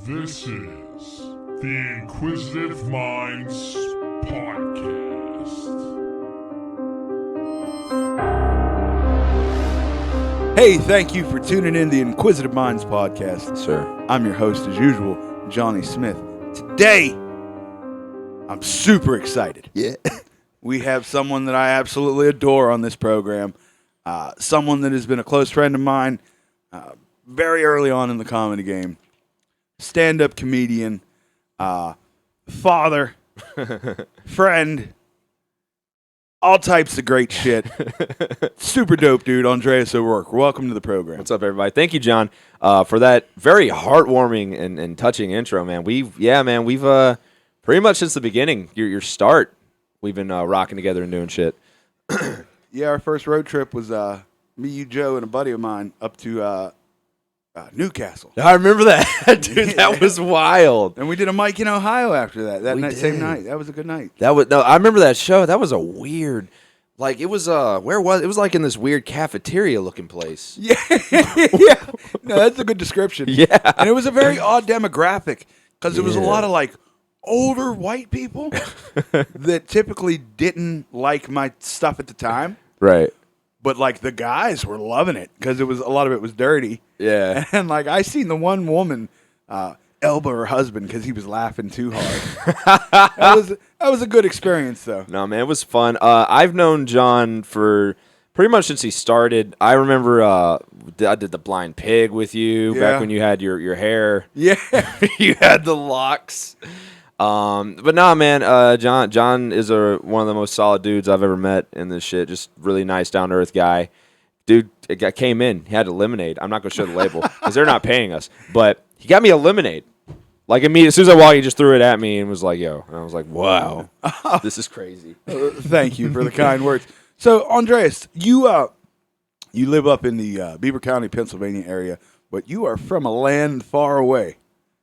This is the Inquisitive Minds Podcast. Hey, thank you for tuning in the Inquisitive Minds Podcast. Sir. I'm your host, as usual, Johnny Smith. Today, I'm super excited. Yeah. We have someone that I absolutely adore on this program, someone that has been a close friend of mine very early on in the comedy game, stand-up comedian, father, friend, all types of great shit. Super dope dude, Andreas ORourke. Welcome to the program. What's up, everybody? Thank you, John, for that very heartwarming and touching intro, man. We've pretty much since the beginning, your start, we've been rocking together and doing shit. Yeah, our first road trip was me, you, Joe, and a buddy of mine up to Newcastle. I remember that, dude. That was wild. And we did a mic in Ohio after that. Same night. That was a good night. I remember that show. That was a weird, like, it was where was it? Was like in this weird cafeteria looking place. Yeah, yeah. No, that's a good description. Yeah, and it was a very odd demographic because it was a lot of like older white people that typically didn't like my stuff at the time. Right. But like the guys were loving it because a lot of it was dirty. Yeah. And like I seen the one woman elbow her husband because he was laughing too hard. that was a good experience though. No, man, it was fun. I've known John for pretty much since he started. I remember I did the blind pig with you back when you had your hair. Yeah. You had the locks. But nah, man, John is one of the most solid dudes I've ever met in this shit. Just really nice, down to earth guy. Dude, came in. He had a lemonade. I'm not gonna show the label because they're not paying us. But he got me a lemonade. Like immediately, as soon as I walked, he just threw it at me and was like, "Yo," and I was like, "Wow, this is crazy." Thank you for the kind words. So, Andreas, you live up in the Beaver County, Pennsylvania area, but you are from a land far away.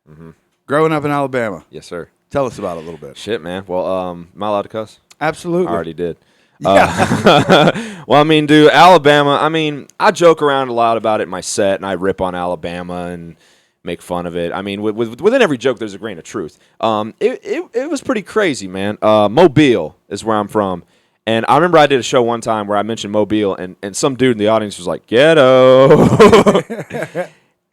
Mm-hmm. Growing up in Alabama. Yes, sir. Tell us about it a little bit. Shit, man. Well, am I allowed to cuss? Absolutely. I already did. Yeah. Well, I mean, dude, Alabama, I mean, I joke around a lot about it in my set, and I rip on Alabama and make fun of it. I mean, within every joke, there's a grain of truth. It was pretty crazy, man. Mobile is where I'm from. And I remember I did a show one time where I mentioned Mobile, and some dude in the audience was like, ghetto.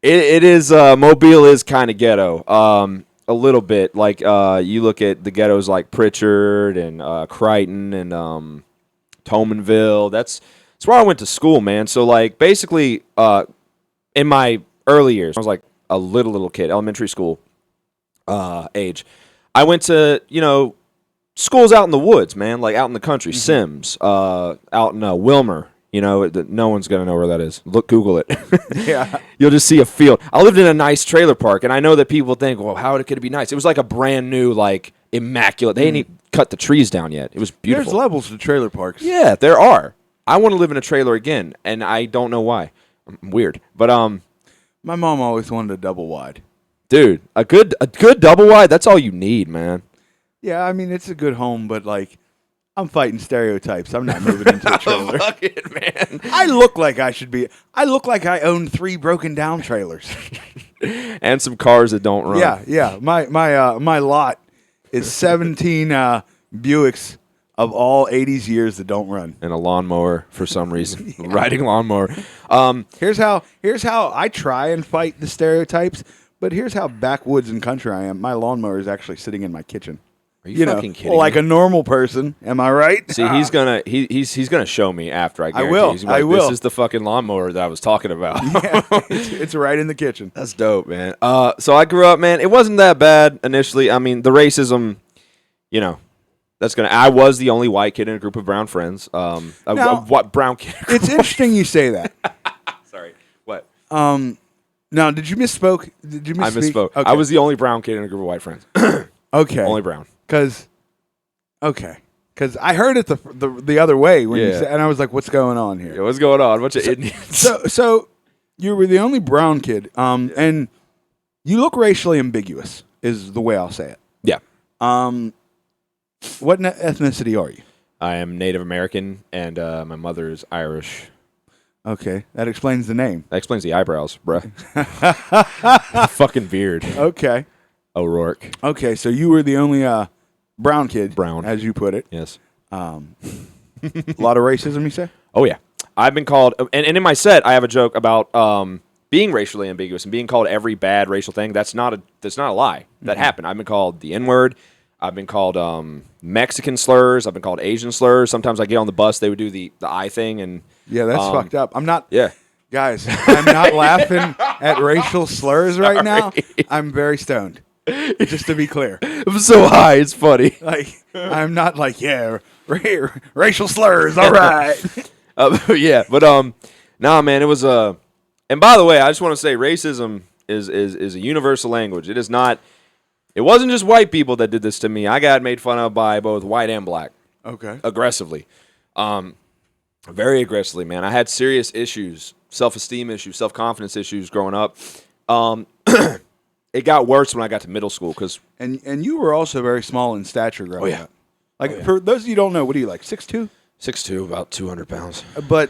It is, Mobile is kind of ghetto. A little bit. Like, you look at the ghettos like Pritchard and Crichton and Tomanville. That's where I went to school, man. So, like, basically, in my early years, I was like a little kid, elementary school age. I went to, schools out in the woods, man, like out in the country, Sims, out in Wilmer. No one's going to know where that is. Google it. Yeah. You'll just see a field. I lived in a nice trailer park, and I know that people think, well, how could it be nice? It was like a brand new, like, immaculate. They didn't even cut the trees down yet. It was beautiful. There's levels to trailer parks. Yeah, there are. I want to live in a trailer again, and I don't know why. I'm weird. But, my mom always wanted a double wide. dude, a good double wide, that's all you need, man. Yeah, I mean, it's a good home, but, like, I'm fighting stereotypes. I'm not moving into a trailer. Fuck it, man. I look like I should be. I look like I own 3 broken down trailers. And some cars that don't run. Yeah. My lot is 17 Buicks of all 80s years that don't run. And a lawnmower for some reason. Riding lawnmower. Here's how I try and fight the stereotypes, but here's how backwoods and country I am. My lawnmower is actually sitting in my kitchen. Are you fucking kidding like me? a normal person. Am I right? See, he's gonna show me after. I guarantee. will. He's gonna be like, I will. This is the fucking lawnmower that I was talking about. Yeah, it's right in the kitchen. That's dope, man. So I grew up, man. It wasn't that bad initially. I mean, the racism, I was the only white kid in a group of brown friends. What brown kid? It's interesting you say that. Sorry. What? Now, did you misspoke? Did you misspeak? I misspoke. Okay. I was the only brown kid in a group of white friends. Okay. Only brown. Because I heard it the other way when you said, and I was like, "What's going on here?" Yeah, what's going on? Bunch of Indians. So you were the only brown kid, and you look racially ambiguous, is the way I'll say it. Yeah. What ethnicity are you? I am Native American, and my mother is Irish. Okay, that explains the name. That explains the eyebrows, bruh. Fucking beard. Okay. O'Rourke. Okay, so you were the only brown kid. Brown. As you put it. Yes. A lot of racism, you say? Oh, yeah. I've been called, and in my set, I have a joke about being racially ambiguous and being called every bad racial thing. That's not a lie. That happened. I've been called the N-word. I've been called Mexican slurs. I've been called Asian slurs. Sometimes I get on the bus, they would do the eye thing. And yeah, that's fucked up. I'm not. Yeah. Guys, I'm not laughing at racial slurs right now. I'm very stoned. Just to be clear. I'm so high, it's funny. Like, I'm not like, yeah, racial slurs, all right. Yeah, but nah, man, it was and by the way, I just want to say racism is a universal language. It is not. It wasn't just white people that did this to me. I got made fun of by both white and black. Okay. Aggressively. Very aggressively, man. I had serious issues, self-esteem issues, self-confidence issues growing up. It got worse when I got to middle school because and you were also very small in stature growing up. Like for those of you who don't know, what are you like 6'2"? 6'2", about 200 pounds. But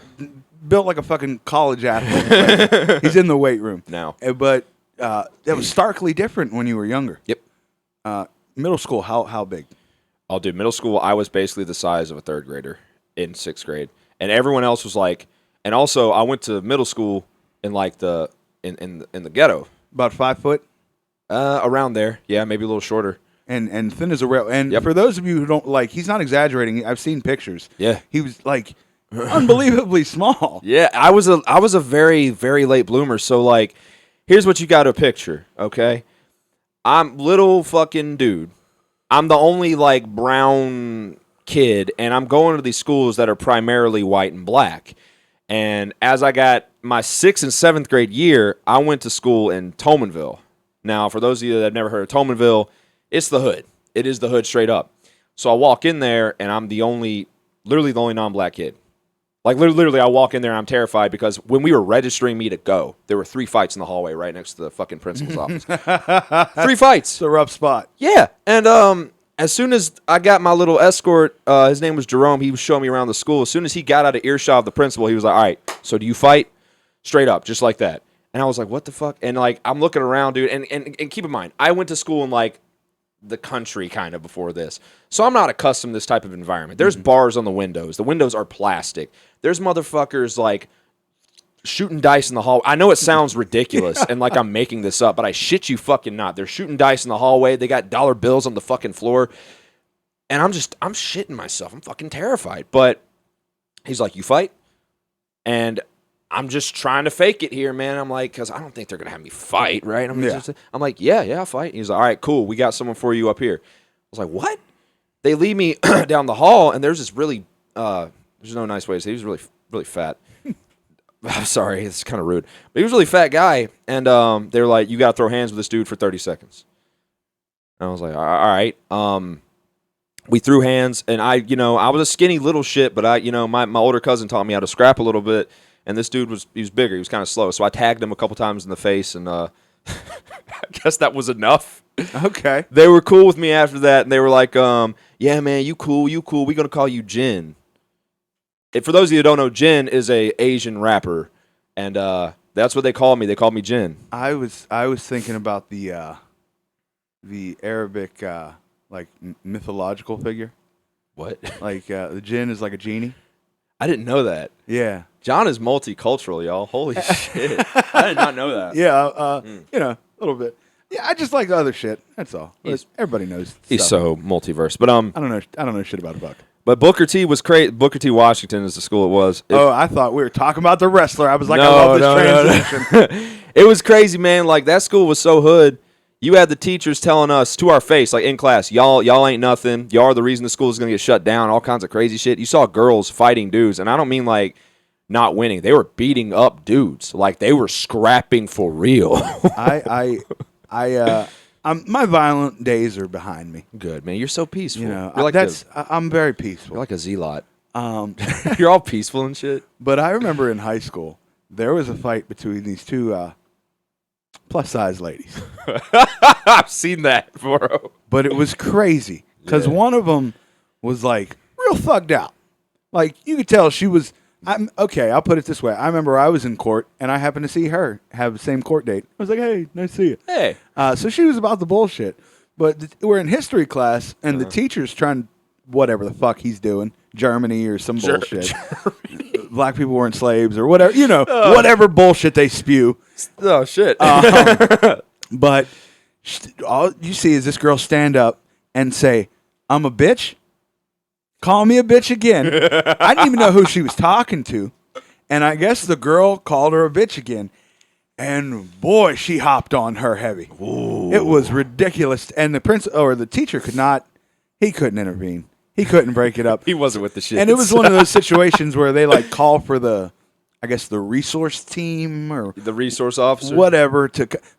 built like a fucking college athlete. Like, he's in the weight room now. But it was starkly different when you were younger. Yep. Middle school, how big? Oh, dude, middle school, I was basically the size of a third grader in sixth grade, and everyone else was like. And also, I went to middle school in like in the ghetto. About 5 foot. Around there, yeah, maybe a little shorter. And thin as a rail. And for those of you who don't like, he's not exaggerating. I've seen pictures. Yeah, he was like unbelievably small. Yeah, I was a very, very late bloomer. So like, here's what you got to picture. Okay, I'm little fucking dude. I'm the only like brown kid, and I'm going to these schools that are primarily white and black. And as I got my 6th and 7th grade year, I went to school in Tomanville. Now, for those of you that have never heard of Tomanville, it's the hood. It is the hood straight up. So I walk in there, and I'm literally the only non-black kid. Like, literally, I walk in there, and I'm terrified because when we were registering me to go, there were 3 fights in the hallway right next to the fucking principal's office. 3 fights. It's a rough spot. Yeah. And as soon as I got my little escort, his name was Jerome, he was showing me around the school. As soon as he got out of earshot of the principal, he was like, all right, so do you fight? Straight up, just like that. And I was like, what the fuck? And, like, I'm looking around, dude. And keep in mind, I went to school in, like, the country kind of before this. So I'm not accustomed to this type of environment. There's bars on the windows. The windows are plastic. There's motherfuckers, like, shooting dice in the hall. I know it sounds ridiculous and like I'm making this up, but I shit you fucking not. They're shooting dice in the hallway. They got dollar bills on the fucking floor. And I'm shitting myself. I'm fucking terrified. But he's like, you fight? And I'm just trying to fake it here, man. I'm like, because I don't think they're going to have me fight, right? I'm like, yeah, I'll fight. He's like, all right, cool. We got someone for you up here. I was like, what? They lead me down the hall, and there's this really, there's no nice way to say, he was really, really fat. I'm sorry, it's kind of rude. But he was a really fat guy, and they were like, you got to throw hands with this dude for 30 seconds. And I was like, all right. We threw hands, and I was a skinny little shit, but my older cousin taught me how to scrap a little bit. And this dude was bigger. He was kind of slow. So I tagged him a couple times in the face, and I guess that was enough. Okay. They were cool with me after that, and they were like, yeah, man, you cool. We're going to call you Jin. And for those of you who don't know, Jin is a Asian rapper, and that's what they call me. They call me Jin. I was thinking about the Arabic, mythological figure. What? Like, the Jinn is like a genie. I didn't know that. Yeah. John is multicultural, y'all. Holy shit. I did not know that. Yeah, a little bit. Yeah, I just like other shit. That's all. Everybody knows. He's so multiverse. But I don't know shit about a buck. But Booker T was crazy. Booker T Washington is the school it was. I thought we were talking about the wrestler. I was like, I love this transition. No. It was crazy, man. Like, that school was so hood. You had the teachers telling us to our face, like in class, y'all ain't nothing. Y'all are the reason the school is going to get shut down, all kinds of crazy shit. You saw girls fighting dudes, and I don't mean like not winning. They were beating up dudes. Like, they were scrapping for real. My violent days are behind me. Good, man. You're so peaceful. You're like I'm very peaceful. You're like a zealot. You're all peaceful and shit. But I remember in high school, there was a fight between these two plus-size ladies. I've seen that, bro. But it was crazy because one of them was like real thugged out. Like, you could tell she was I'll put it this way. I remember I was in court, and I happened to see her have the same court date. I was like, hey, nice to see you. Hey. So she was about the bullshit. But we're in history class, and the teacher's trying whatever the fuck he's doing, Germany or some bullshit. Black people weren't slaves or whatever, whatever bullshit they spew. Oh, shit. But all you see is this girl stand up and say, I'm a bitch. Call me a bitch again. I didn't even know who she was talking to. And I guess the girl called her a bitch again. And boy, she hopped on her heavy. Ooh. It was ridiculous. And the teacher couldn't intervene. He couldn't break it up. He wasn't with the shit. And it was one of those situations where they call for the resource team or the resource officer, whatever.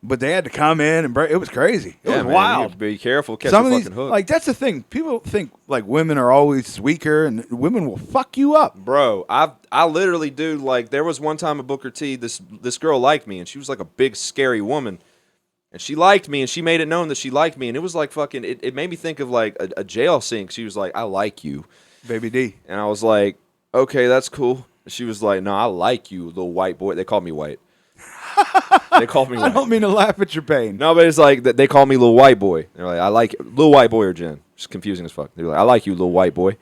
But they had to come in and break. It was crazy. It was wild. Be careful. Catch a fucking hook. That's the thing. People think women are always weaker, and women will fuck you up, bro. I literally do. There was one time at Booker T. This girl liked me, and she was like a big scary woman, and she liked me, and she made it known that she liked me, and it was like fucking. It made me think of a jail scene. She was like, "I like you, baby D," and I was like, "Okay, that's cool." She was like, "No, I like you, little white boy." They called me white. They called me white. I don't mean to laugh at your pain. No, but it's like they call me little white boy. They're like, "I like little white boy or Jen." Just confusing as fuck. They're like, "I like you, little white boy."